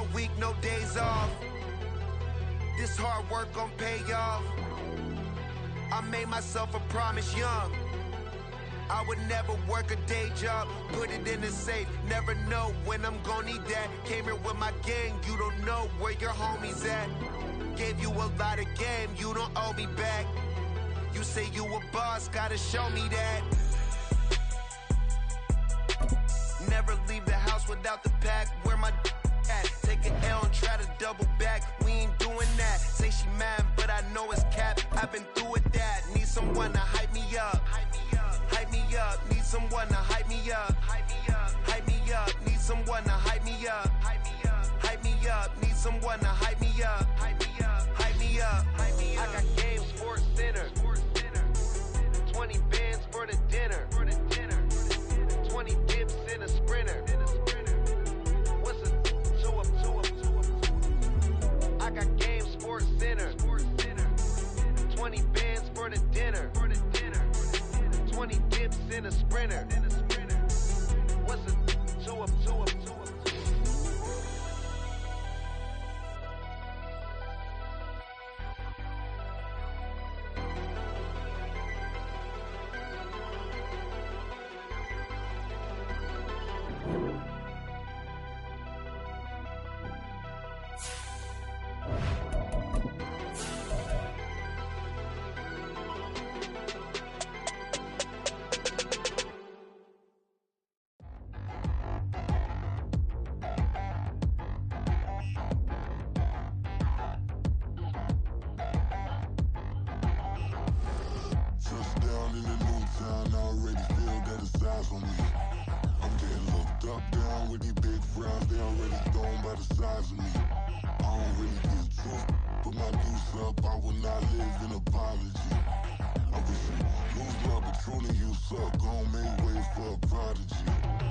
all week, no days off. This hard work gon' pay off. I made myself a promise young. I would never work a day job, put it in the safe. Never know when I'm gon' need that. Came here with my gang, you don't know where your homies at. Gave you a lot of game, you don't owe me back. You say you a boss, gotta show me that. Never leave the house without the pack. Where my at? Take an L and try to double back. We ain't doing that. Say she mad, but I know it's cap. I've been through with that. Need someone to hype me up. Hype me up. Need someone to hype me up. Hype me up. Need someone to hype me up. Hype me up. Need someone to hype me up. Hype me up. I got game, sports center. 20 bands for the dinner. 20 dips in a sprinter. What's a two up? I got game, sports center. 20 bands for the dinner. 20 dips in a sprinter. What's a two up?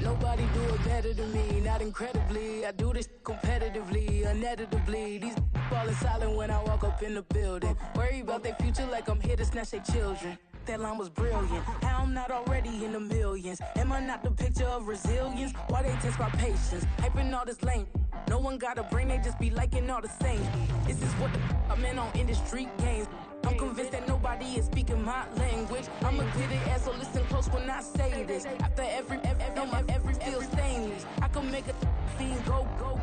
Nobody do it better than me, not incredibly. I do this competitively, uneditably. These falling silent when I walk up in the building. Worry about their future like I'm here to snatch their children. That line was brilliant. How I'm not already in the millions? Am I not the picture of resilience? Why they test my patience? Hyping all this lame. No one got a brain, they just be liking all the same. This is what the I'm in on industry games. I'm convinced that nobody is speaking my language. I'm a good ass, so listen close when I say this. After every feel stainless. I can make a fiend go.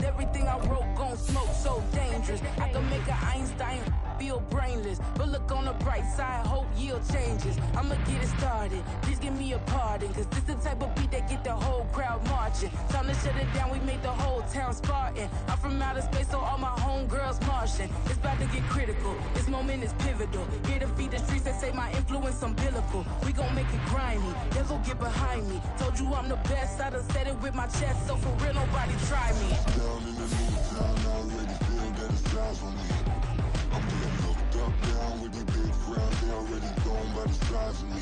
Everything I wrote gon' smoke, so dangerous. I can make an Einstein feel brainless. But look on the bright side, hope yield changes. I'ma get it started, please give me a pardon. Cause this the type of beat that get the whole crowd marching. Time to shut it down, we made the whole town Spartan. I'm from outer space, so all my homegirls Martian. It's about to get critical, this moment is pivotal. Here to feed the streets that say my influence umbilical. We gon' make it grimy, devil get behind me. Told you I'm the best, I done said it with my chest. So for real, nobody try me. Down in the new town, I already feel that it's eyes on me. I'm getting looked up, down with the big crowd. They already gone by the size of me.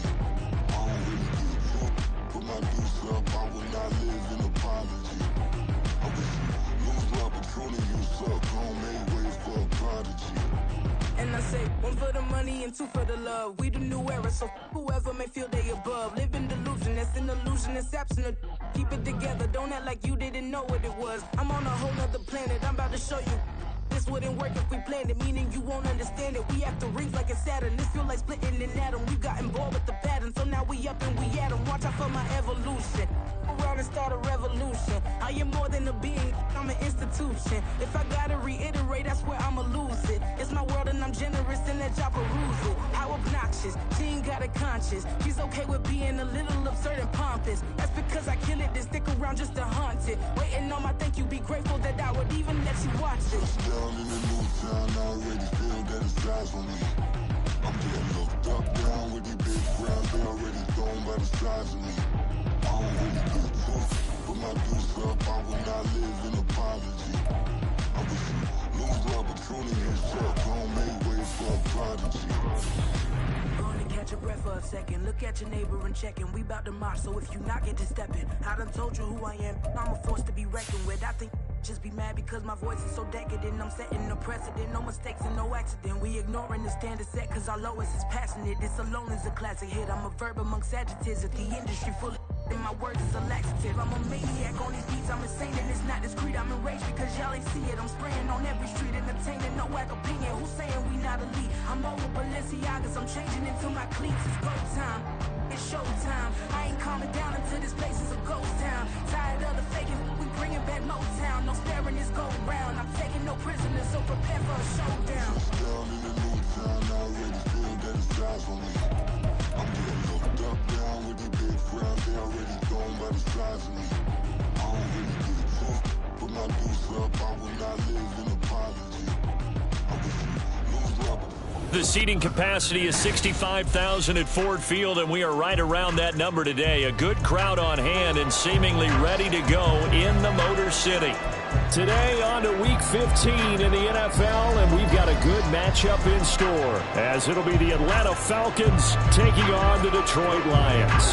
I don't really get drunk, put my deuce up. I will not live in apology. I wish you lose my Patron and you suck. Home made way for a prodigy. And I say, one for the money and two for the love. We the new era, so whoever may feel they above. Live in delusion, that's an illusion, it's absent. Keep it together, don't act like you didn't know what it was. I'm on a whole nother planet, I'm about to show you. This wouldn't work if we planned it, meaning you won't understand it. We have to rings like a Saturn, this feel like splitting an atom. We got involved with the pattern, so now we up and we at 'em. Watch out for my evolution. Around and start a revolution. I am more than a being, I'm an institution. If I gotta reiterate, that's where I'ma lose it. It's my world and I'm generous and that y'all peruse it. How obnoxious, she ain't got a conscience. She's okay with being a little absurd and pompous. That's because I kill it, then stick around just to haunt it. Waiting on my thank you, be grateful that I would even let you watch it. Down in the new town, I already feel that it's eyes on me. I'm getting looked up, down with the big crowd. They already gone by the size of me. I don't really get drunk, put my deuce up. I will not live in apology. I wish you lose my Patron and you suck. Home made way for a prodigy. Gonna catch your breath for a second. Look at your neighbor and checking. We bout to march, so if you not get to stepping. I done told you who I am. I'm a force to be reckoned with. I think just be mad because my voice is so decadent. I'm setting a precedent, no mistakes and no accident. We ignoring the standard set cause our lowest is passionate. This alone is a classic hit. I'm a verb amongst adjectives. If the industry full of My words is a laxative. I'm a maniac on these beats. I'm insane and it's not discreet. I'm enraged because y'all ain't see it. I'm spraying on every street, entertaining no whack opinion. Who's saying we not elite? I'm over Balenciagas. I'm changing into my cleats. It's go time. It's showtime. I ain't calming down until this place is a ghost town. Tired of the faking. We bringing back Motown. No staring this go round. I'm taking no prisoners, so prepare for a showdown. Down in the new town, I already feel that it's eyes on me. I'm getting looked up, down with the big frown. They already gone by the size of me. I don't really give a fuck. Put my deuce up, I will not live in apology. I wish you lose up. The seating capacity is 65,000 at Ford Field, and we are right around that number today. A good crowd on hand and seemingly ready to go in the Motor City. Today on to Week 15 in the NFL, and we've got a good matchup in store, as it'll be the Atlanta Falcons taking on the Detroit Lions.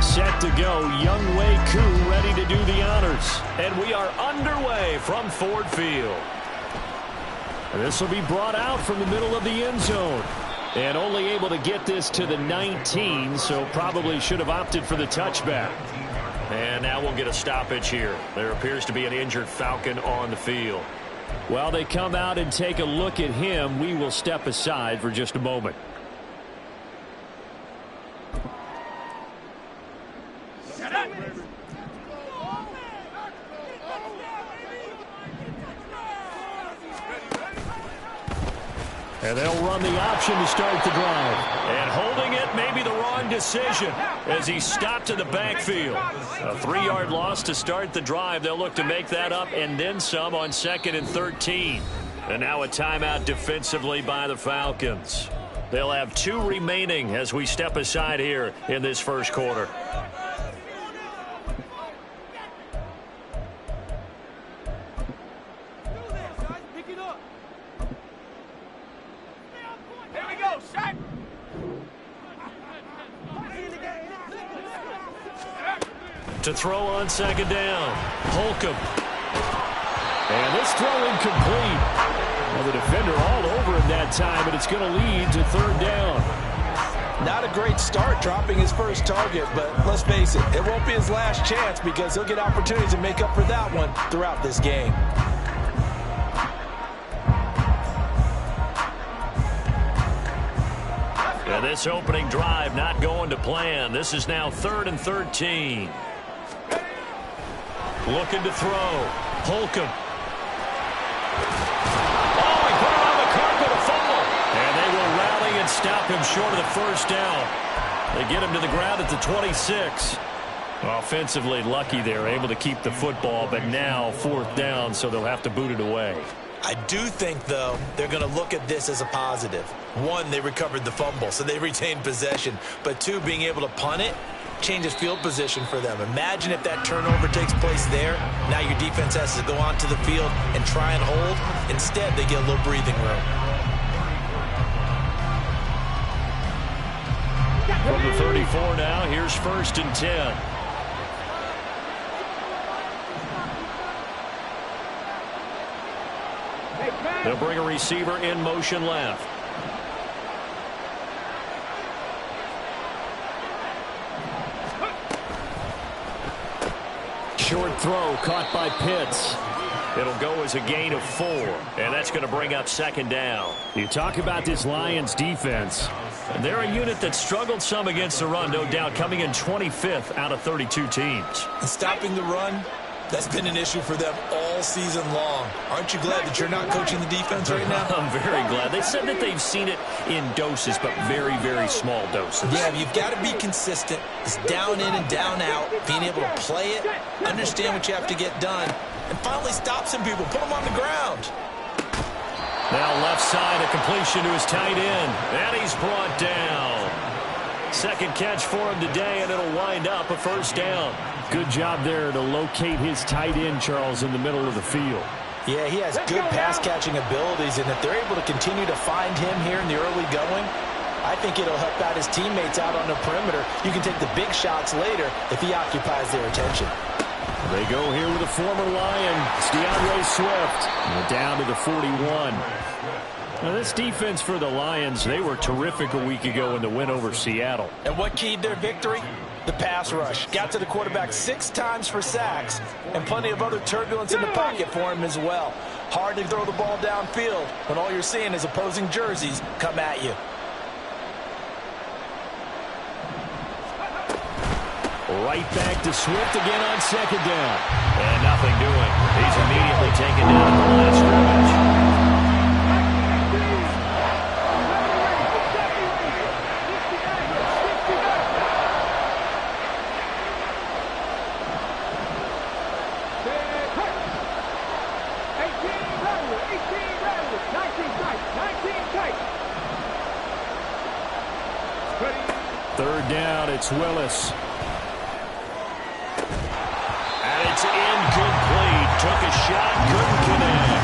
Set to go, Young Wei Koo ready to do the honors. And we are underway from Ford Field. This will be brought out from the middle of the end zone. And only able to get this to the 19, so probably should have opted for the touchback. And now we'll get a stoppage here. There appears to be an injured Falcon on the field. While they come out and take a look at him, we will step aside for just a moment. And they'll run the option to start the drive. And holding it may be the wrong decision as he stopped in the backfield. A 3-yard loss to start the drive. They'll look to make that up and then some on 2nd and 13. And now a timeout defensively by the Falcons. They'll have 2 remaining as we step aside here in this first quarter. To throw on 2nd down. Holcomb. And this throw incomplete. Well, the defender all over him that time, but it's going to lead to 3rd down. Not a great start dropping his first target, but let's face it, it won't be his last chance because he'll get opportunities to make up for that one throughout this game. And this opening drive not going to plan. This is now 3rd and 13. Looking to throw. Holcomb. Oh, he put it on the carpet, a fumble. And they will rally and stop him short of the first down. They get him to the ground at the 26. Offensively lucky they're able to keep the football, but now 4th down, so they'll have to boot it away. I do think, though, they're going to look at this as a positive. 1, they recovered the fumble, so they retained possession. But 2, being able to punt it changes field position for them. Imagine if that turnover takes place there. Now your defense has to go onto the field and try and hold. Instead, they get a little breathing room. From the 34 now, here's 1st and 10. They'll bring a receiver in motion left. Short throw caught by Pitts. It'll go as a gain of 4, and that's going to bring up 2nd down. You talk about this Lions defense. They're a unit that struggled some against the run, no doubt, coming in 25th out of 32 teams. And stopping the run, that's been an issue for them all season long. Aren't you glad that you're not coaching the defense right now? I'm very glad. They said that they've seen it in doses, but very, very small doses. Yeah, you've got to be consistent. It's down in and down out, being able to play it, understand what you have to get done, and finally stop some people, put them on the ground. Now left side, a completion to his tight end, and he's brought down. 2nd catch for him today, and it'll wind up a 1st down. Good job there to locate his tight end, Charles, in the middle of the field. Yeah, he has good pass-catching abilities, and if they're able to continue to find him here in the early going, I think it'll help out his teammates out on the perimeter. You can take the big shots later if he occupies their attention. They go here with a former Lion. It's DeAndre Swift. And down to the 41. Now, this defense for the Lions, they were terrific a week ago in the win over Seattle. And what keyed their victory? The pass rush. Got to the quarterback 6 times for sacks, and plenty of other turbulence in the pocket for him as well. Hard to throw the ball downfield when all you're seeing is opposing jerseys come at you. Right back to Swift again on second down. And nothing doing. He's immediately taken down at the line of scrimmage. Third down, it's Willis. And it's incomplete. Took a shot, couldn't connect.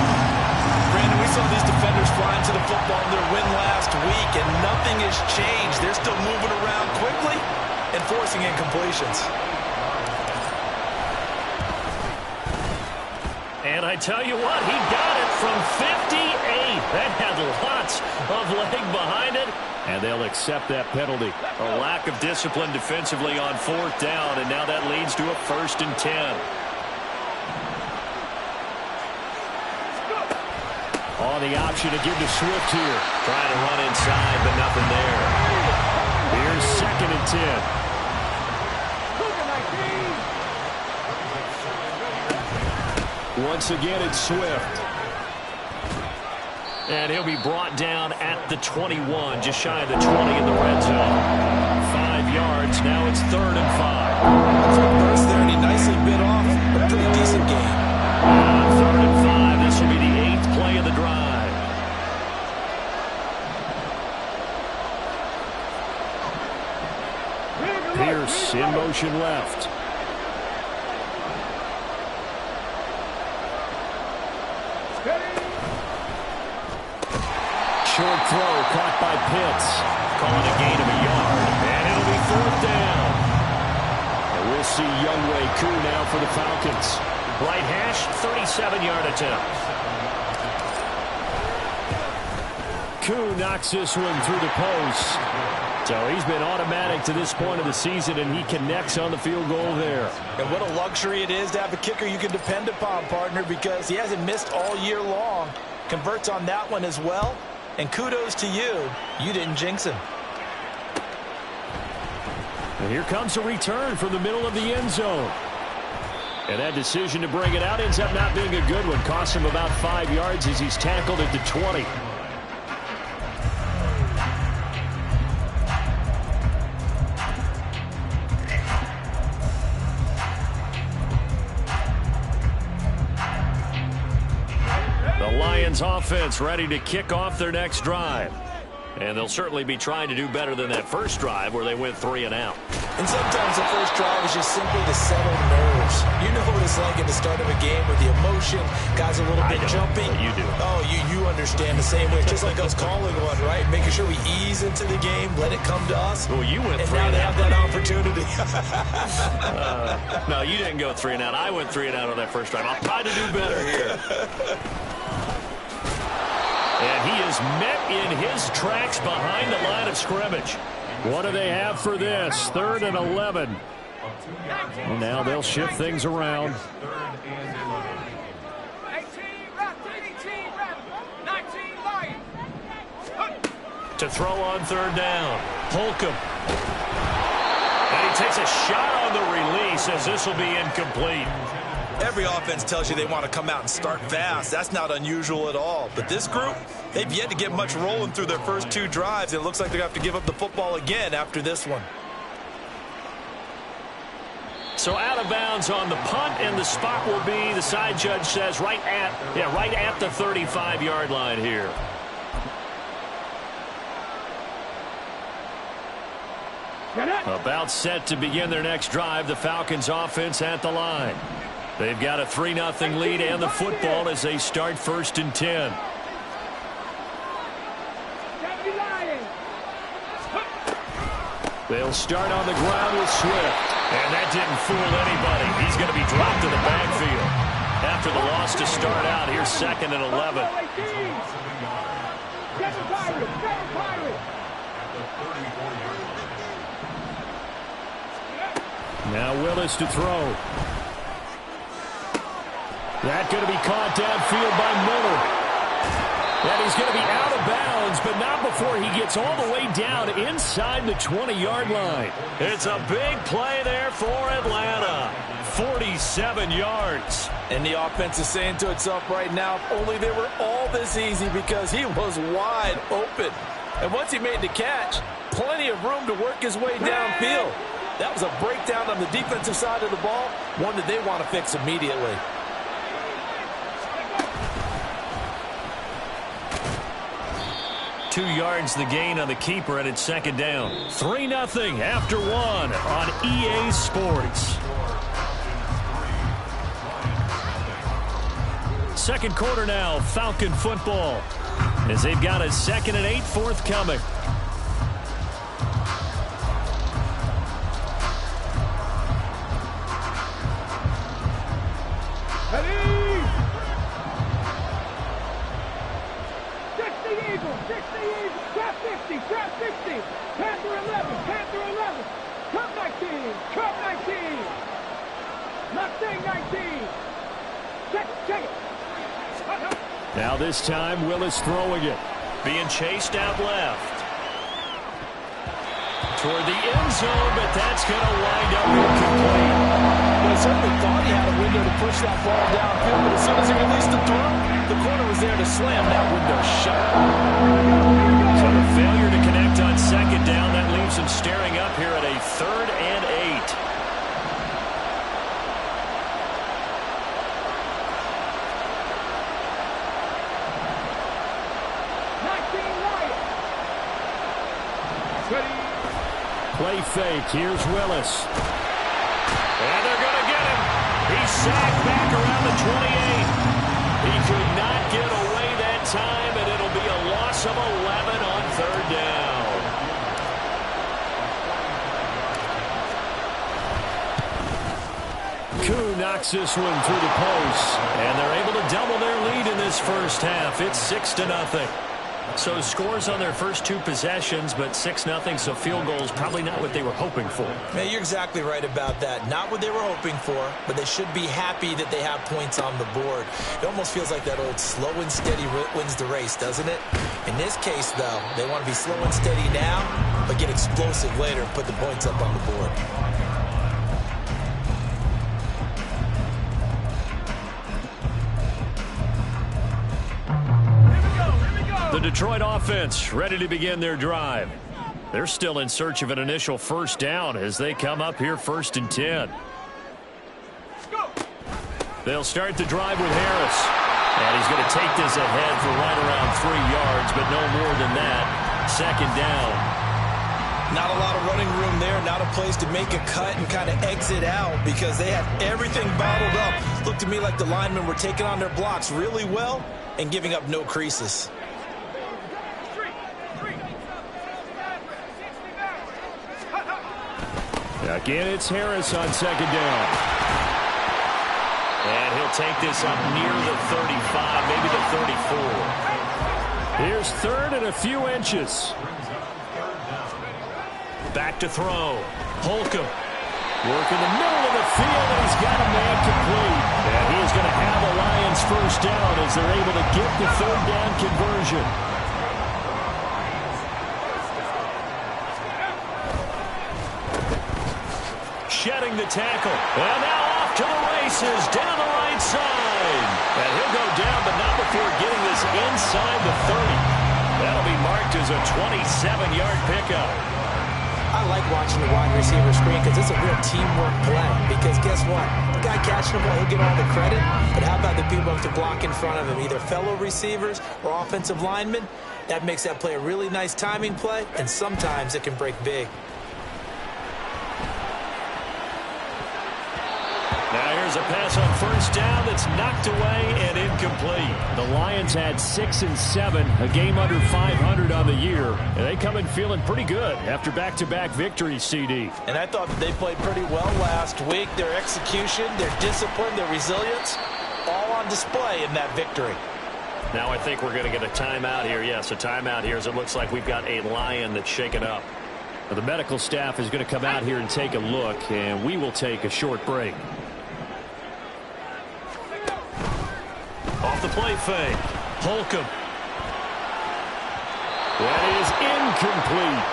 Brandon, we saw these defenders flying to the football in their win last week, and nothing has changed. They're still moving around quickly and forcing incompletions. And I tell you what, he got it from 58. That had lots of leg behind it. And they'll accept that penalty. A lack of discipline defensively on fourth down, and now that leads to a 1st and 10. On the option to give to Swift here. Trying to run inside, but nothing there. Here's 2nd and 10. Once again, it's Swift. And he'll be brought down at the 21, just shy of the 20 in the red zone. 5 yards, now it's 3rd and 5. Quick burst there, and he nicely bit off a pretty decent game. 3rd and 5, this will be the 8th play of the drive. Pierce in motion left. Short throw caught by Pitts. Calling a gain of a yard. And it'll be 4th down. And we'll see Younghoe Koo now for the Falcons. Right hash, 37-yard attempt. Koo knocks this one through the post. So he's been automatic to this point of the season, and he connects on the field goal there. And what a luxury it is to have a kicker you can depend upon, partner, because he hasn't missed all year long. Converts on that one as well. And kudos to you. You didn't jinx him. And here comes a return from the middle of the end zone. And that decision to bring it out ends up not being a good one. Costs him about 5 yards as he's tackled at the 20. Lions offense ready to kick off their next drive. And they'll certainly be trying to do better than that first drive where they went 3 and out. And sometimes the first drive is just simply to settle nerves. You know what it's like at the start of a game with the emotion, guys a little bit jumpy. You do. Oh, you understand the same way. Just like us calling one, right? Making sure we ease into the game, let it come to us. Well, you went 3 and and out. Now they have that opportunity. No, you didn't go 3 and out. I went 3 and out on that first drive. I'll try to do better here. And he is met in his tracks behind the line of scrimmage. What do they have for this? 3rd and 11. Well, now they'll shift things around. To throw on 3rd down. Holcomb. And he takes a shot on the release as this will be incomplete. Every offense tells you they want to come out and start fast. That's not unusual at all. But this group, they've yet to get much rolling through their first 2 drives. It looks like they're going to have to give up the football again after this one. So out of bounds on the punt, and the spot will be, the side judge says, right at the 35-yard line here. About set to begin their next drive. The Falcons offense at the line. They've got a 3-0 lead and the football as they start 1st and 10. They'll start on the ground with Swift. And that didn't fool anybody. He's going to be dropped to the backfield. After the loss to start out, here's 2nd and 11. Now Willis to throw. That going to be caught downfield by Miller. And he's going to be out of bounds, but not before he gets all the way down inside the 20-yard line. It's a big play there for Atlanta. 47 yards. And the offense is saying to itself right now, if only they were all this easy, because he was wide open. And once he made the catch, plenty of room to work his way downfield. That was a breakdown on the defensive side of the ball, one that they want to fix immediately. Two yards the gain on the keeper, and it's second down. 3-0 after one on EA Sports. Second quarter now, Falcon football, as they've got a 2nd and 8 forthcoming. Now this time, Willis throwing it. Being chased out left. Toward the end zone, but that's going to wind up incomplete. Well, he certainly thought he had a window to push that ball downfield, but as soon as he released the throw, the corner was there to slam that window shut. So the failure to connect on second down, that leaves him staring up here at a 3rd and 8. Play fake. Here's Willis. And they're going to get him. He's sacked back around the 28. He could not get away that time, and it'll be a loss of 11 on 3rd down. Koo knocks this one through the post, and they're able to double their lead in this first half. It's 6-0. So scores on their first 2 possessions, but 6-0, so field goal is probably not what they were hoping for. Man, you're exactly right about that. Not what they were hoping for, but they should be happy that they have points on the board. It almost feels like that old slow and steady wins the race, doesn't it? In this case, though, they want to be slow and steady now, but get explosive later and put the points up on the board. The Detroit offense ready to begin their drive. They're still in search of an initial first down as they come up here 1st and 10. They'll start the drive with Harris. And he's going to take this ahead for right around 3 yards, but no more than that. 2nd down. Not a lot of running room there, not a place to make a cut and kind of exit out because they had everything bottled up. Looked to me like the linemen were taking on their blocks really well and giving up no creases. Again, it's Harris on 2nd down. And he'll take this up near the 35, maybe the 34. Here's 3rd and a few inches. Back to throw. Holcomb. Work in the middle of the field, and he's got a man complete. And he's going to have the Lions first down as they're able to get the 3rd down conversion. Shedding the tackle. And now off to the races down the right side. And he'll go down, but not before getting this inside the 30. That'll be marked as a 27-yard pickup. I like watching the wide receiver screen because it's a real teamwork play. Because guess what? The guy catching the ball, he'll get all the credit. But how about the people who have to block in front of him, either fellow receivers or offensive linemen? That makes that play a really nice timing play, and sometimes it can break big. Now here's a pass on first down that's knocked away and incomplete. The Lions had 6 and 7, a game under 500 on the year. And they come in feeling pretty good after back-to-back victories, CD. And I thought that they played pretty well last week. Their execution, their discipline, their resilience, all on display in that victory. Now I think we're going to get a timeout here. Yes, a timeout here as it looks like we've got a Lion that's shaken up. The medical staff is going to come out here and take a look, and we will take a short break. Off the play fake. Holcomb. That is incomplete.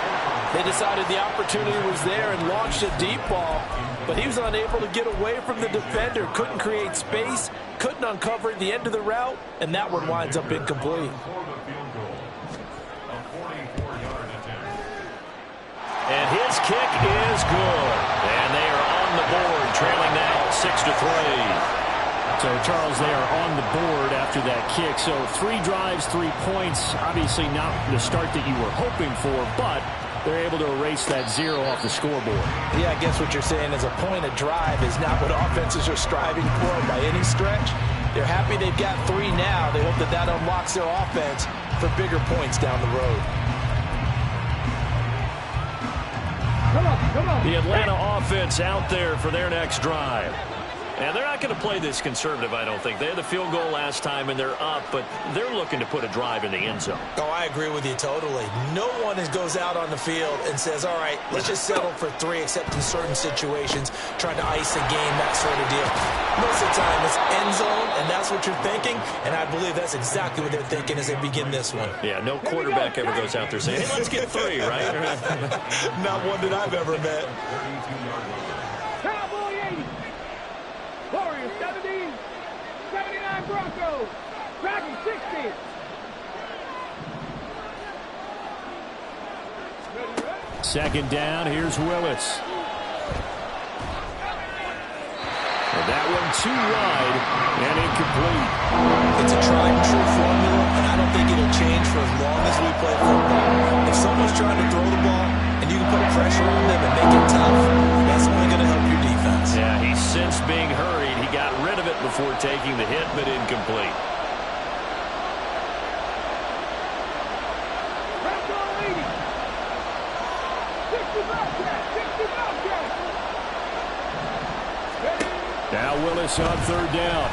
They decided the opportunity was there and launched a deep ball, but he was unable to get away from the defender, couldn't create space, couldn't uncover the end of the route, and that one winds up incomplete. And his kick is good. And they are on the board, trailing now 6-3. So, Charles, they are on the board after that kick. So 3 drives, 3 points. Obviously not the start that you were hoping for, but they're able to erase that 0 off the scoreboard. Yeah, I guess what you're saying is a point of drive is not what offenses are striving for by any stretch. They're happy they've got 3 now. They hope that that unlocks their offense for bigger points down the road. The Atlanta offense out there for their next drive. And they're not going to play this conservative, I don't think. They had the field goal last time, and they're up, but they're looking to put a drive in the end zone. Oh, I agree with you totally. No one goes out on the field and says, all right, let's just settle for 3, except in certain situations, trying to ice a game, that sort of deal. Most of the time, it's end zone, and that's what you're thinking, and I believe that's exactly what they're thinking as they begin this one. Yeah, no quarterback ever goes out there saying, hey, let's get 3, right? Not one that I've ever met. Cowboy 80. Warriors 70. 79 Broncos. Dragons 60. Second down, here's Willis. And that one too wide and incomplete. It's a tried and true formula, and I don't think it'll change for as long as we play football. If someone's trying to throw the ball and you can put pressure on them and make it tough, that's only going to help your defense. Yeah, he's since being hurried. He got rid of it before taking the hit, but incomplete. Now Willis on third down.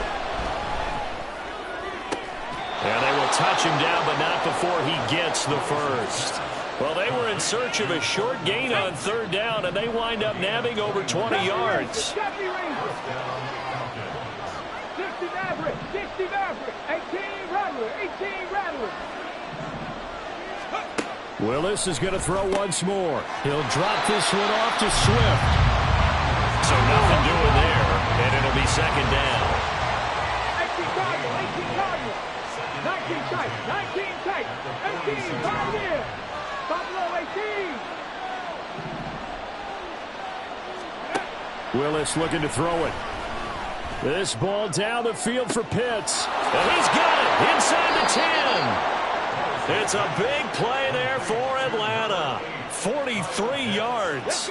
And they will touch him down, but not before he gets the first. Well, they were in search of a short gain on third down, and they wind up nabbing over 20 yards. 60 Maverick, 60 Maverick, 18 Rattler, 18 Rattler. Willis is going to throw once more. He'll drop this one off to Swift. So nothing doing there, and it'll be second down. 18 Cardinal, 18 Cardinal, 19 tight, 19 tight, 18 Pioneer, Buffalo 18. Willis looking to throw it. This ball down the field for Pitts. And he's got it inside the 10. It's a big play there for Atlanta. 43 yards.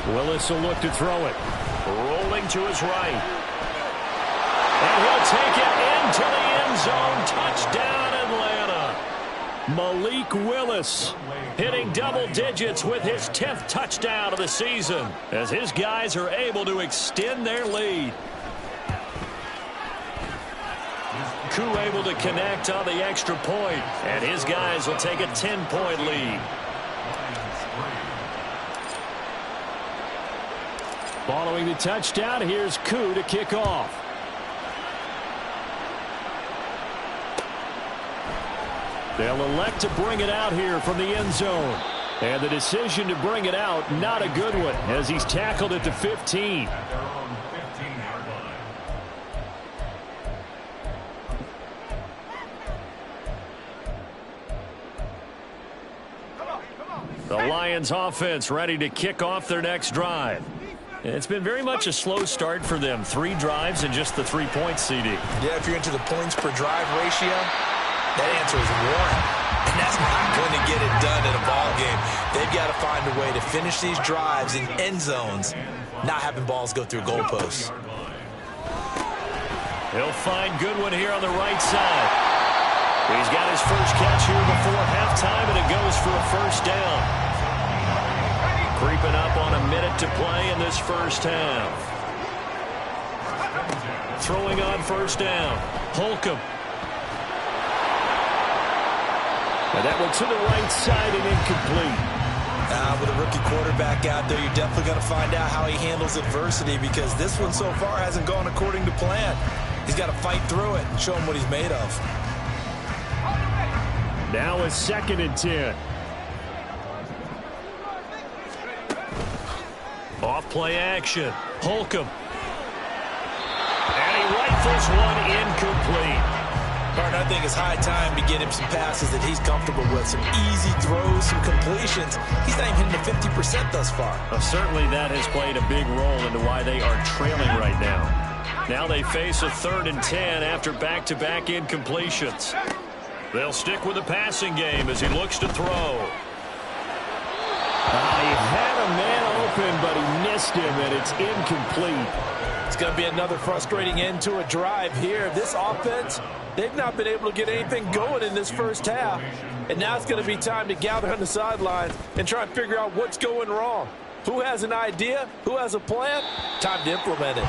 Willis will look to throw it. Rolling to his right. And he'll take it into the end zone. Touchdown, Atlanta. Malik Willis hitting double digits with his 10th touchdown of the season as his guys are able to extend their lead. Koo able to connect on the extra point, and his guys will take a 10-point lead. Following the touchdown, here's Koo to kick off. They'll elect to bring it out here from the end zone. And the decision to bring it out, not a good one, as he's tackled at the 15. The Lions offense ready to kick off their next drive. It's been very much a slow start for them. 3 drives and just the 3 points, CD. Yeah, if you're into the points per drive ratio, that answer is 1. And that's not going to get it done in a ball game. They've got to find a way to finish these drives in end zones, not having balls go through goalposts. He'll find Goodwin here on the right side. He's got his first catch here before halftime, and it goes for a first down. Creeping up on a minute to play in this first half. Throwing on first down. Holcomb. And that one to the right side and incomplete. With a rookie quarterback out there, you're definitely going to find out how he handles adversity, because this one so far hasn't gone according to plan. He's got to fight through it and show him what he's made of. Now a 2nd and 10. Off play action. Holcomb. And he rifles one incomplete. Martin, I think it's high time to get him some passes that he's comfortable with. Some easy throws, some completions. He's not even hitting the 50% thus far. Well, certainly that has played a big role into why they are trailing right now. Now they face a 3rd and 10 after back-to-back incompletions. They'll stick with the passing game as he looks to throw. He had a man open, but he missed him, and it's incomplete. It's going to be another frustrating end to a drive here. This offense, they've not been able to get anything going in this first half. And now it's going to be time to gather on the sidelines and try and figure out what's going wrong. Who has an idea? Who has a plan? Time to implement it.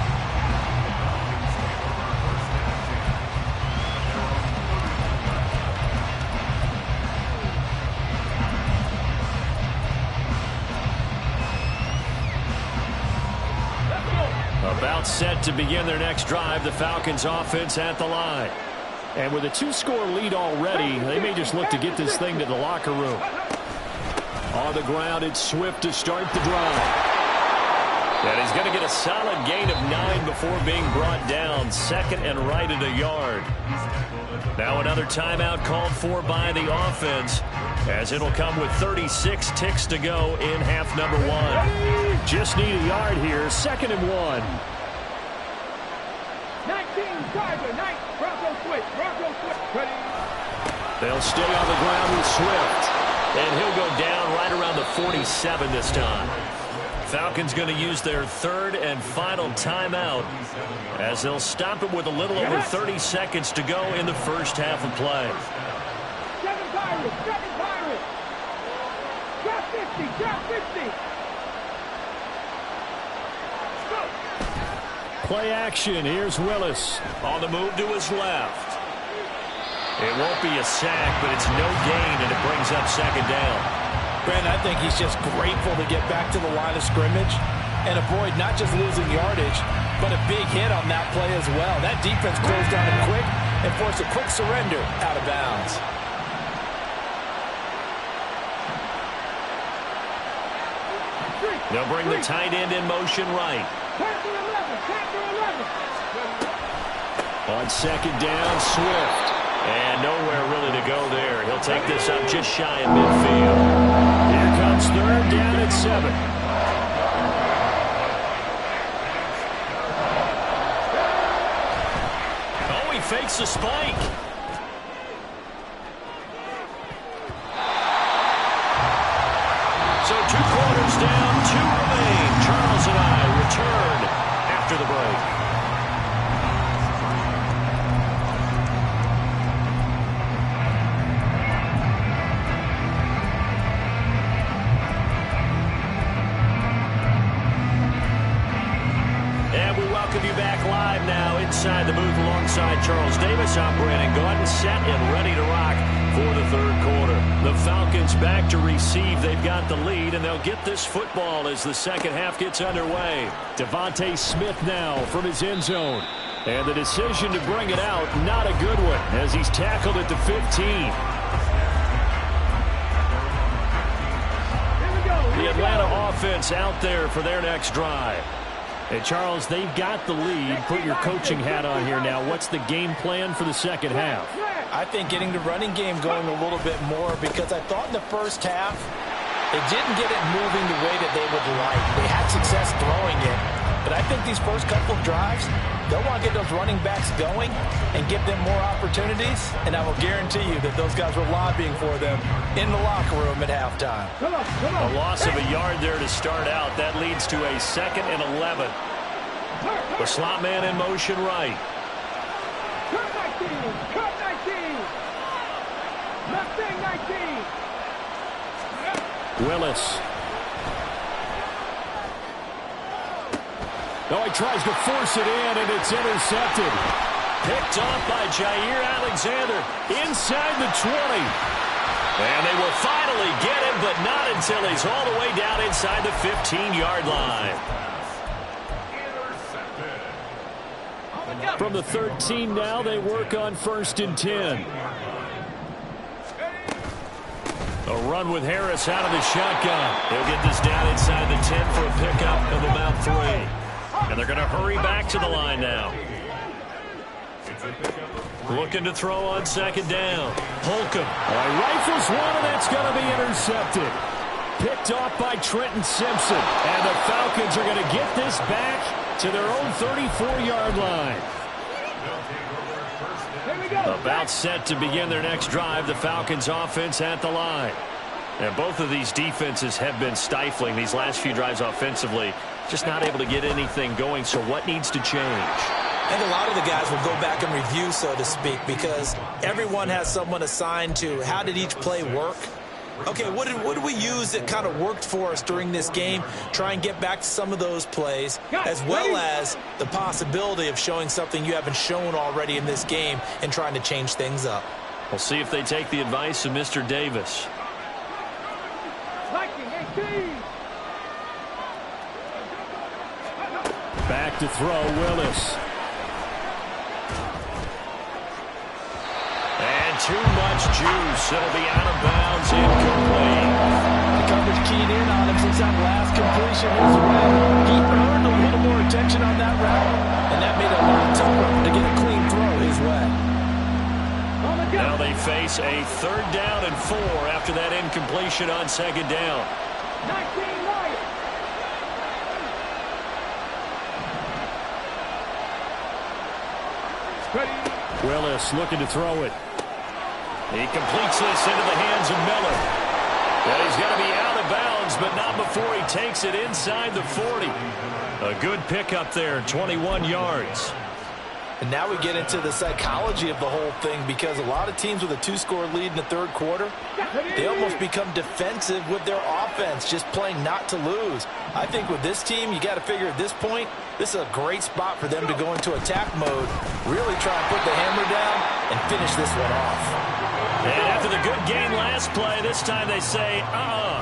About set to begin their next drive, the Falcons offense at the line. And with a 2-score lead already, they may just look to get this thing to the locker room. On the ground, it's Swift to start the drive. And he's going to get a solid gain of 9 before being brought down. 2nd and right at a yard. Now another timeout called for by the offense, as it'll come with 36 ticks to go in half number 1. Just need a yard here. 2nd and 1. 19 Tiger, 9 Bronco Swift, ready. They'll stay on the ground with Swift, and he'll go down right around the 47 this time. Falcons going to use their 3rd and final timeout, as they'll stop it with a little over 30 seconds to go in the first half of play. 7 Pirates, 7 Pirates. Drop 50, drop 50. Play action. Here's Willis on the move to his left. It won't be a sack, but it's no gain, and it brings up 2nd down. Brandon, I think he's just grateful to get back to the line of scrimmage and avoid not just losing yardage, but a big hit on that play as well. That defense closed on him quick and forced a quick surrender out of bounds. They'll bring the tight end in motion right. On 2nd down, Swift. And nowhere really to go there. He'll take this up just shy of midfield. Here comes 3rd down at 7. Oh, he fakes a spike. So 2 quarters down, 2 remain. Charles and I return after the break. Inside the booth alongside Charles Davis, I'm Brandon Gaudin, set and ready to rock for the 3rd quarter. The Falcons back to receive. They've got the lead, and they'll get this football as the 2nd half gets underway. Devontae Smith now from his end zone. And the decision to bring it out, not a good one, as he's tackled at the 15. The Atlanta offense out there for their next drive. And Charles, they've got the lead. Put your coaching hat on here now. What's the game plan for the 2nd half? I think getting the running game going a little bit more, because I thought in the first half they didn't get it moving the way that they would like. They had success throwing it, but I think these first couple of drives, they'll want to get those running backs going and give them more opportunities, and I will guarantee you that those guys were lobbying for them in the locker room at halftime. A loss of a yard there to start out. That leads to a 2nd and 11. The slot man in motion right. Cut 19. Mustang 19. Willis. Oh, he tries to force it in, and it's intercepted. Picked off by Jair Alexander inside the 20. And they will finally get him, but not until he's all the way down inside the 15-yard line. From the 13 now, they work on 1st and 10. A run with Harris out of the shotgun. He'll get this down inside the 10 for a pickup of about 3. And they're going to hurry back to the line now. Looking to throw on 2nd down. Holcomb. Rifles one, and that's going to be intercepted. Picked off by Trenton Simpson. And the Falcons are going to get this back to their own 34-yard line. About set to begin their next drive. The Falcons offense at the line. And both of these defenses have been stifling these last few drives offensively. Just not able to get anything going. So what needs to change? I think a lot of the guys will go back and review, so to speak, because everyone has someone assigned to how did each play work. Okay, what did we use that kind of worked for us during this game? Try and get back to some of those plays, as well as the possibility of showing something you haven't shown already in this game and trying to change things up. We'll see if they take the advice of Mr. Davis. Back to throw, Willis. And too much juice. It'll be out of bounds, incomplete. The coverage keyed in on him since that last completion his way. He earned a little more attention on that route, and that made it a lot tougher to get a clean throw his way. Now they face a 3rd down and 4 after that incompletion on 2nd down. 19 Willis looking to throw it. He completes this into the hands of Miller. And he's going to be out of bounds, but not before he takes it inside the 40. A good pickup there, 21 yards. And now we get into the psychology of the whole thing, because a lot of teams with a 2-score lead in the 3rd quarter, they almost become defensive with their offense, just playing not to lose. I think with this team, you got to figure at this point, this is a great spot for them to go into attack mode, really try and put the hammer down and finish this one off. And after the good game last play, this time they say,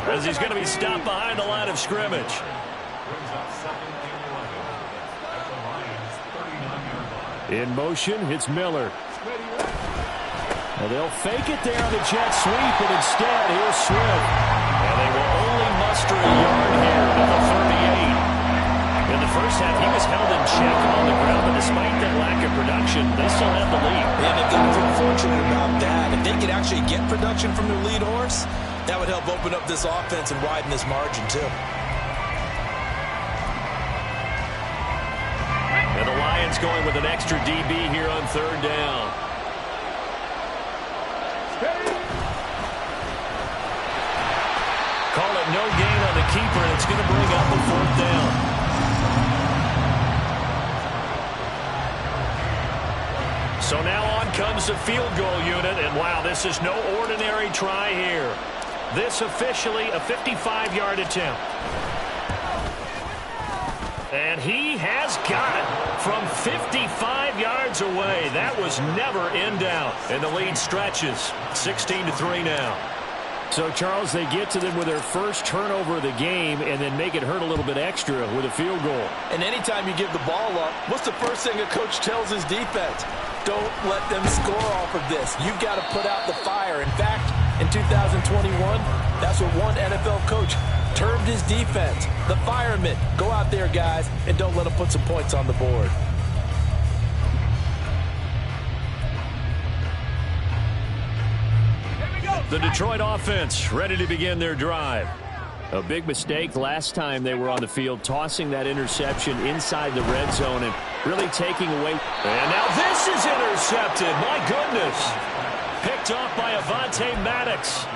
as he's going to be stopped behind the line of scrimmage. In motion, it's Miller. Well, they'll fake it there on the jet sweep, and instead, here's Swift. And they will only muster a yard here to the 38. In the first half, he was held in check on the ground, but despite that lack of production, they still have the lead. And they've got to feel fortunate about that. If they could actually get production from their lead horse, that would help open up this offense and widen this margin, too. And the Lions going with an extra DB here on 3rd down. Call it no gain on the keeper, and it's going to bring up a 4th down. So now on comes the field goal unit, and wow, this is no ordinary try here. This officially a 55-yard attempt. And he has got it from 55 yards away. That was never in doubt. And the lead stretches 16-3 now. So, Charles, they get to them with their first turnover of the game and then make it hurt a little bit extra with a field goal. And anytime you give the ball up, what's the first thing a coach tells his defense? Don't let them score off of this. You've got to put out the fire. In fact, in 2021, that's what one NFL coach termed his defense, the firemen. Go out there, guys, and don't let them put some points on the board. The Detroit offense ready to begin their drive. A big mistake last time they were on the field, tossing that interception inside the red zone and really taking away. And now this is intercepted. My goodness. Picked off by Avonte Maddox.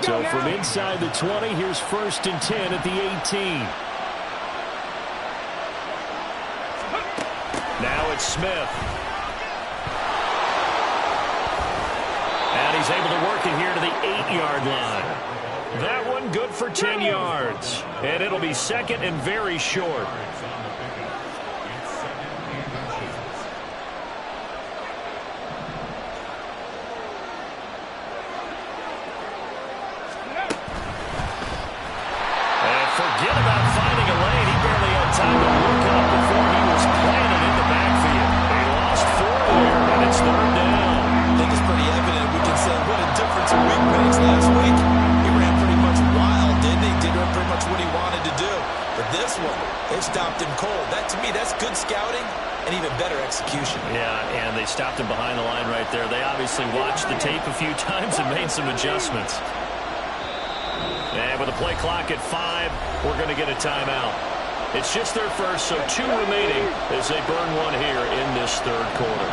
So from inside the 20, here's 1st and 10 at the 18. It's Smith. And he's able to work it here to the 8-yard line. That one good for 10 yards. And it'll be second and very short. And forget about finding a lane. He barely had time to look up before he was planted in the backfield. They lost 4 there, and it's third down. I think it's pretty evident. We can say what a difference a week makes. Last week, he ran pretty much wild, didn't he? Did pretty much what he wanted to do. But this one, they stopped him cold. That, to me, that's good scouting and even better execution. Yeah, and they stopped him behind the line right there. They obviously watched the tape a few times and made some adjustments. And with a play clock at 5, we're going to get a timeout. It's just their first, so 2 remaining as they burn one here in this third quarter.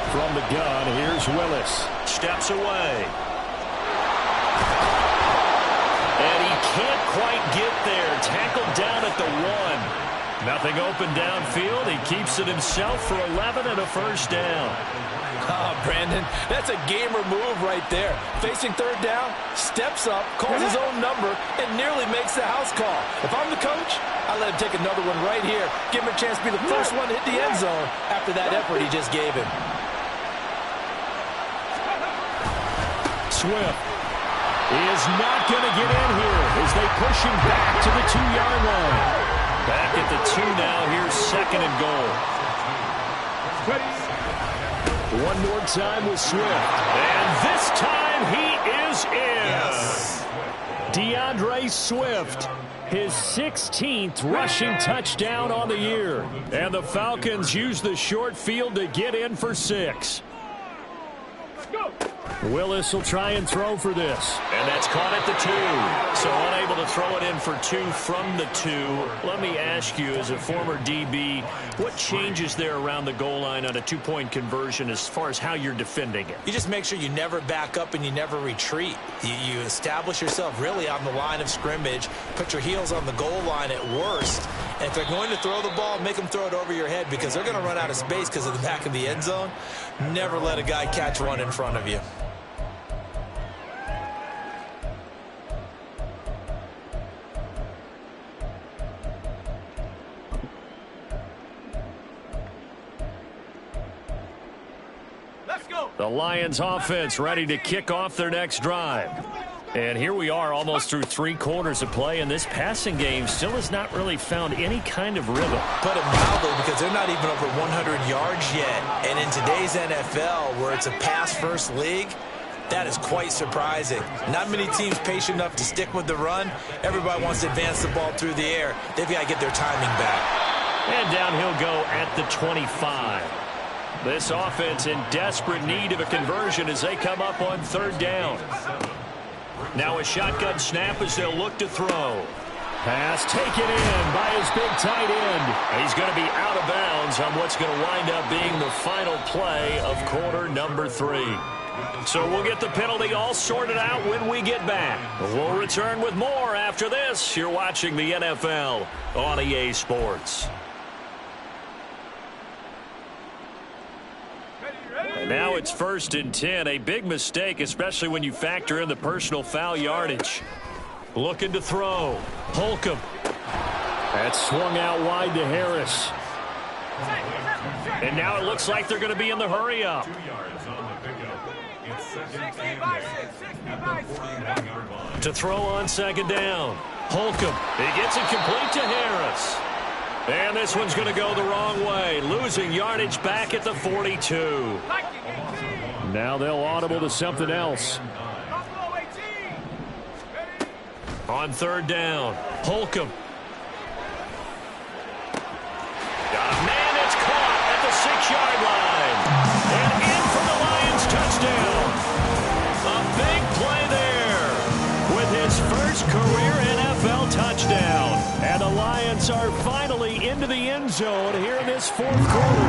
From the gun, here's Willis. Steps away. And he can't quite get there. Tackled down at the 1. Nothing open downfield. He keeps it himself for 11 and a first down. Oh, Brandon, that's a gamer move right there. Facing third down, steps up, calls his own number, and nearly makes the house call. If I'm the coach, I let him take another one right here. Give him a chance to be the first one to hit the end zone after that effort he just gave him. Swift is not going to get in here as they push him back to the 2-yard line. Back at the 2 now. Here's second and goal. One more time with Swift. And this time he is in. Yes. DeAndre Swift, his 16th rushing touchdown on the year. And the Falcons use the short field to get in for 6. Willis will try and throw for this. And that's caught at the 2. So unable to throw it in for 2 from the 2. Let me ask you, as a former DB, what changes there around the goal line on a 2-point conversion as far as how you're defending it? You just make sure you never back up and you never retreat. You establish yourself really on the line of scrimmage, put your heels on the goal line at worst, and if they're going to throw the ball, make them throw it over your head because they're going to run out of space because of the back of the end zone. Never let a guy catch one in front of you. The Lions offense ready to kick off their next drive. And here we are almost through 3 quarters of play, and this passing game still has not really found any kind of rhythm. Put it mildly, because they're not even over 100 yards yet. And in today's NFL, where it's a pass-first league, that is quite surprising. Not many teams patient enough to stick with the run. Everybody wants to advance the ball through the air. They've got to get their timing back. And down he'll go at the 25. This offense in desperate need of a conversion as they come up on third down. Now a shotgun snap as they'll look to throw. Pass taken in by his big tight end. He's going to be out of bounds on what's going to wind up being the final play of quarter number 3. So we'll get the penalty all sorted out when we get back. We'll return with more after this. You're watching the NFL on EA Sports. And now it's 1st and 10. A big mistake, especially when you factor in the personal foul yardage. Looking to throw. Holcomb. That's swung out wide to Harris. And now it looks like they're going to be in the hurry-up. To throw on second down. Holcomb. He gets it complete to Harris. And this one's going to go the wrong way. Losing yardage back at the 42. Now they'll audible to something else. On third down, Holcomb. Got a man that's caught at the 6-yard line. And in for the Lions touchdown. A big play there with his first career NFL touchdown. And the Lions are finally into the end zone here in this fourth quarter.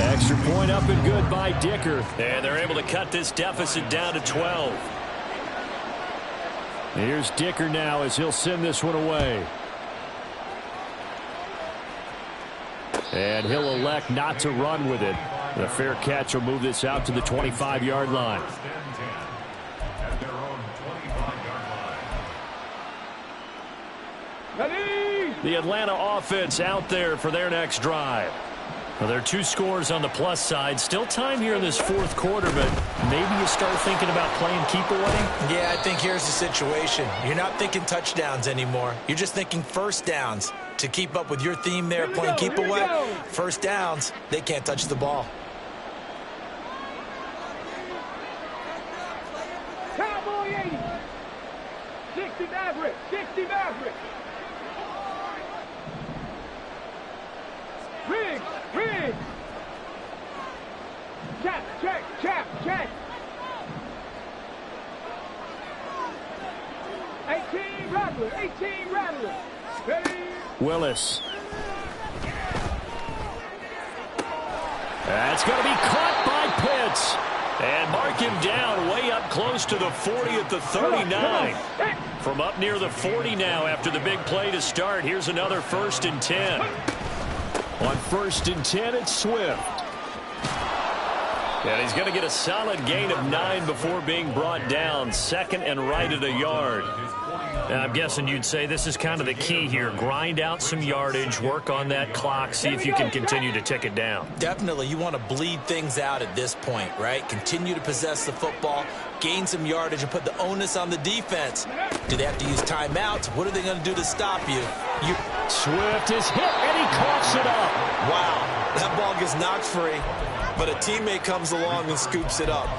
Extra point up and good by Dicker. And they're able to cut this deficit down to 12. Here's Dicker now as he'll send this one away. And he'll elect not to run with it. The fair catch will move this out to the 25-yard line. The Atlanta offense out there for their next drive. Well, there are 2 scores on the plus side. Still time here in this fourth quarter, but maybe you start thinking about playing keep away? Yeah, I think here's the situation. You're not thinking touchdowns anymore. You're just thinking first downs. To keep up with your theme there, playing keep away, first downs, they can't touch the ball. Cowboy 80. 60 Maverick. 60 Maverick. Riggs. Check. 18 Rattler. Ready. Willis. That's going to be caught by Pitts. And mark him down way up close to the 40 at the 39. From up near the 40 now after the big play to start. Here's another 1st and 10. On 1st and 10, it's Swift. And he's going to get a solid gain of 9 before being brought down. 2nd and right at a yard. And I'm guessing you'd say this is kind of the key here. Grind out some yardage, work on that clock, see if you can continue to tick it down. Definitely. You want to bleed things out at this point, right? Continue to possess the football, gain some yardage, and put the onus on the defense. Do they have to use timeouts? What are they going to do to stop you? Swift is hit, and he coughs it up. Wow. That ball gets knocked free, but a teammate comes along and scoops it up.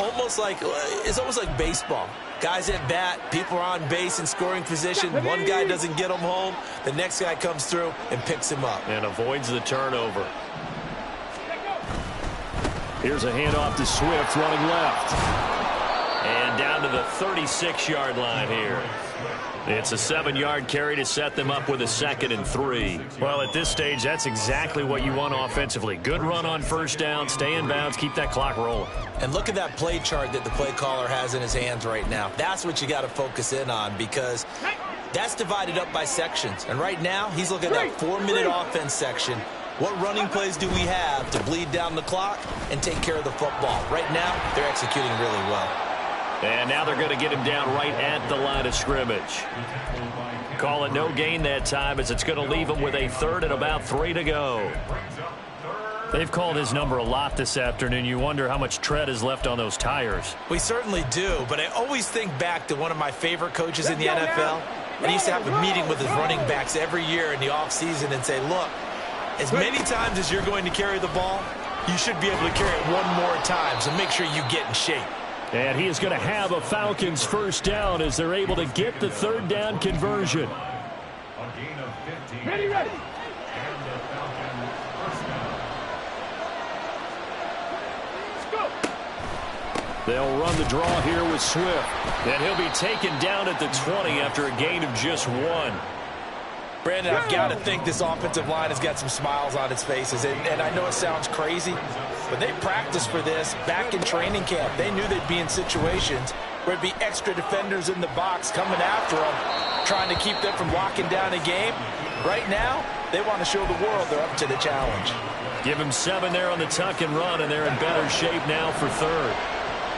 It's almost like baseball. Guys at bat, people are on base in scoring position. One guy doesn't get him home. The next guy comes through and picks him up. And avoids the turnover. Here's a handoff to Swift running left. And down to the 36-yard line here. It's a 7-yard carry to set them up with a 2nd and 3. Well, at this stage, that's exactly what you want offensively. Good run on first down, stay in bounds, keep that clock rolling. And look at that play chart that the play caller has in his hands right now. That's what you got to focus in on because that's divided up by sections. And right now, he's looking at that 4-minute offense section. What running plays do we have to bleed down the clock and take care of the football? Right now, they're executing really well. And now they're going to get him down right at the line of scrimmage. Call it no gain that time as it's going to leave him with a 3rd and about 3 to go. They've called his number a lot this afternoon. You wonder how much tread is left on those tires. We certainly do, but I always think back to one of my favorite coaches in the NFL. And he used to have a meeting with his running backs every year in the offseason and say, look, as many times as you're going to carry the ball, you should be able to carry it one more time, so make sure you get in shape. And he is going to have a Falcons first down as they're able to get the 3rd down conversion. Ready. They'll run the draw here with Swift. And he'll be taken down at the 20 after a gain of just 1. Brandon, I've got to think this offensive line has got some smiles on its faces. And I know it sounds crazy, but they practiced for this back in training camp. They knew they'd be in situations where it'd be extra defenders in the box coming after them, trying to keep them from locking down a game. Right now, they want to show the world they're up to the challenge. Give him 7 there on the tuck and run, and they're in better shape now for 3rd.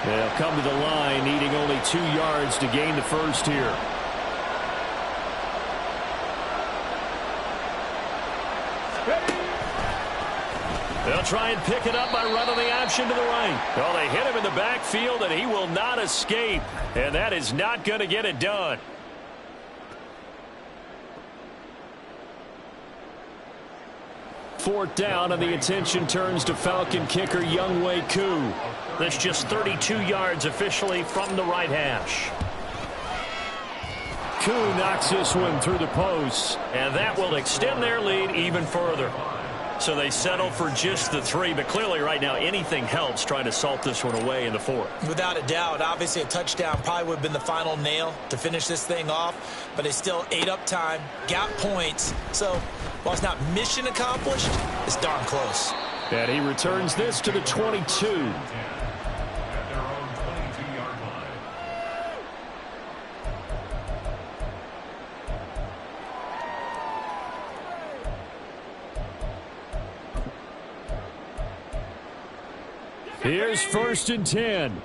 They'll come to the line, needing only 2 yards to gain the first here. They'll try and pick it up by running the option to the right. Well, they hit him in the backfield, and he will not escape. And that is not going to get it done. Fourth down, and the attention turns to Falcon kicker Younghoe Koo. That's just 32 yards officially from the right hash. Koo knocks this one through the posts, and that will extend their lead even further. So they settle for just the 3, but clearly right now anything helps trying to salt this one away in the 4th. Without a doubt, obviously a touchdown probably would have been the final nail to finish this thing off, but they still ate up time, got points. So While it's not mission accomplished, it's darn close. And he returns this to the 22. Here's 1st and 10.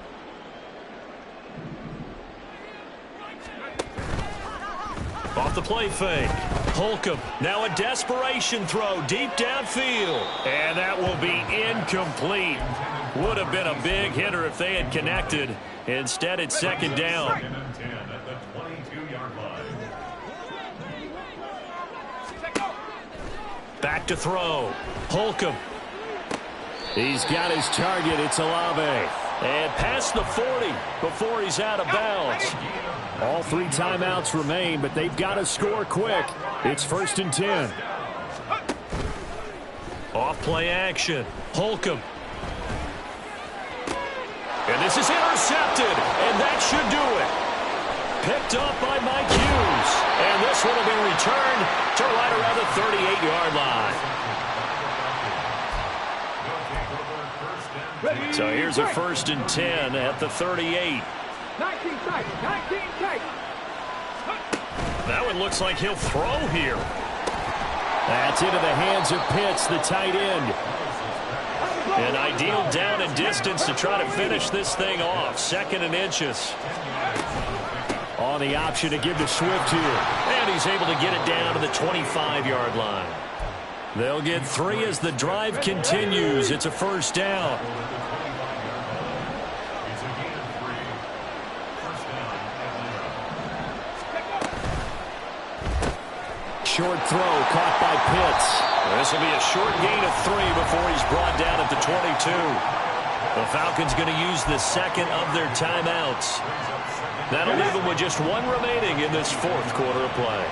Off the play fake. Holcomb, now a desperation throw deep downfield. And that will be incomplete. Would have been a big hitter if they had connected. Instead, it's 2nd down. Back to throw. Holcomb. He's got his target. It's Olave. And past the 40 before he's out of bounds. All 3 timeouts remain, but they've got to score quick. It's 1st and 10. Off play action. Holcomb. And this is intercepted, and that should do it. Picked up by Mike Hughes. And this one will be returned to right around the 38-yard line. So here's a 1st and 10 at the 38. 19 tight, 19 tight. That one looks like he'll throw here. That's into the hands of Pitts, the tight end. An ideal down and distance to try to finish this thing off. 2nd and inches. On the option to give to Swift here. And he's able to get it down to the 25-yard line. They'll get 3 as the drive continues. It's a 1st down. Short throw caught by Pitts. This will be a short gain of 3 before he's brought down at the 22. The Falcons going to use the 2nd of their timeouts. That'll leave them with just 1 remaining in this 4th quarter of play.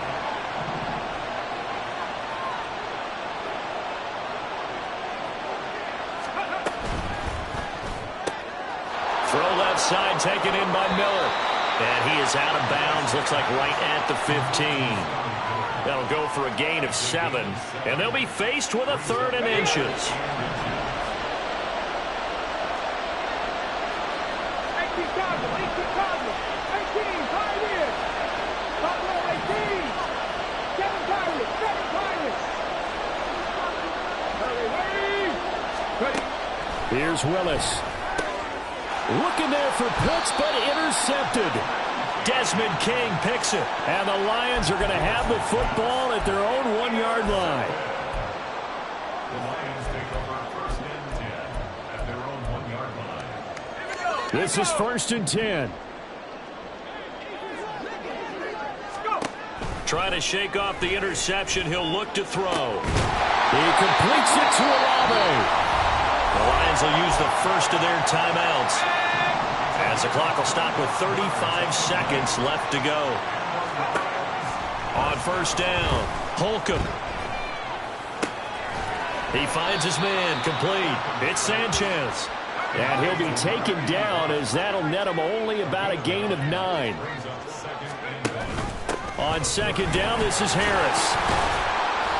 Throw left side taken in by Miller. And he is out of bounds. Looks like right at the 15. That'll go for a gain of 7. And they'll be faced with a 3rd and inches. 18 Cardinals, 18 Cardinals, 18, Pirates. Buffalo 18, 7 Pirates, 7 Pirates. Ready. Here's Willis. Looking there for Pitts, but intercepted. Desmond King picks it. And the Lions are going to have the football at their own 1-yard line. The Lions take over 1st and 10 at their own 1-yard line. This is 1st and 10. Trying to shake off the interception. He'll look to throw. He completes it to Olave. The Lions will use the 1st of their timeouts. As the clock will stop with 35 seconds left to go. On 1st down, Holcomb. He finds his man, complete. It's Sanchez. And he'll be taken down as that'll net him only about a gain of 9. On 2nd down, this is Harris.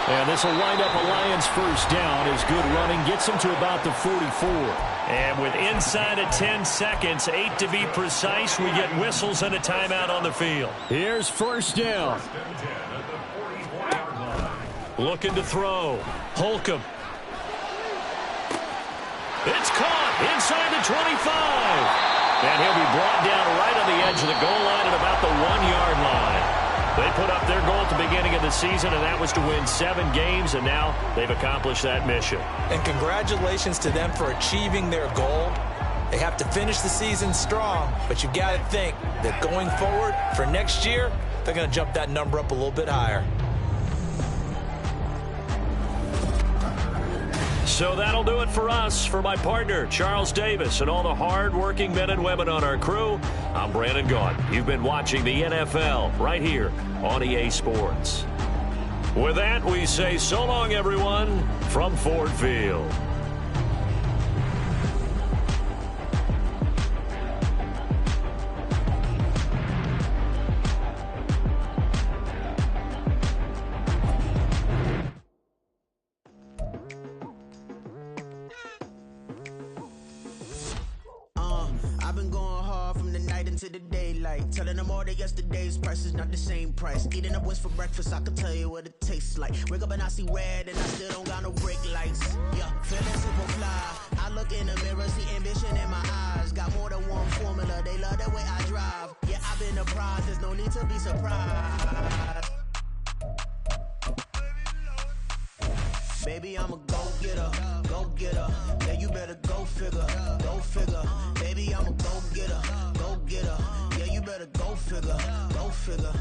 And this will wind up a Lions 1st down as good running gets him to about the 44. And with inside of 10 seconds, 8 to be precise, we get whistles and a timeout on the field. Here's 1st down. Looking to throw. Holcomb. It's caught inside the 25. And he'll be brought down right on the edge of the goal line at about the 1-yard line. They put up their goal at the beginning of the season, and that was to win 7 games, and now they've accomplished that mission. And congratulations to them for achieving their goal. They have to finish the season strong, but you've got to think that going forward for next year, they're going to jump that number up a little bit higher. So that'll do it for us. For my partner, Charles Davis, and all the hard-working men and women on our crew, I'm Brandon Gaudin. You've been watching the NFL right here on EA Sports. With that, we say so long, everyone, from Ford Field. into the daylight. Telling them all that yesterday's price is not the same price. Eating up wings for breakfast, I can tell you what it tastes like. Wake up and I see red and I still don't got no brake lights. Yeah, feeling super fly. I look in the mirror, see ambition in my eyes. Got more than one formula, they love the way I drive. Yeah, I've been a prize, there's no need to be surprised. Baby, I'm a go-getter, go-getter. Yeah, you better go figure, go figure. Baby, I'm a go-getter, go-getter. Yeah, you better go figure, go figure.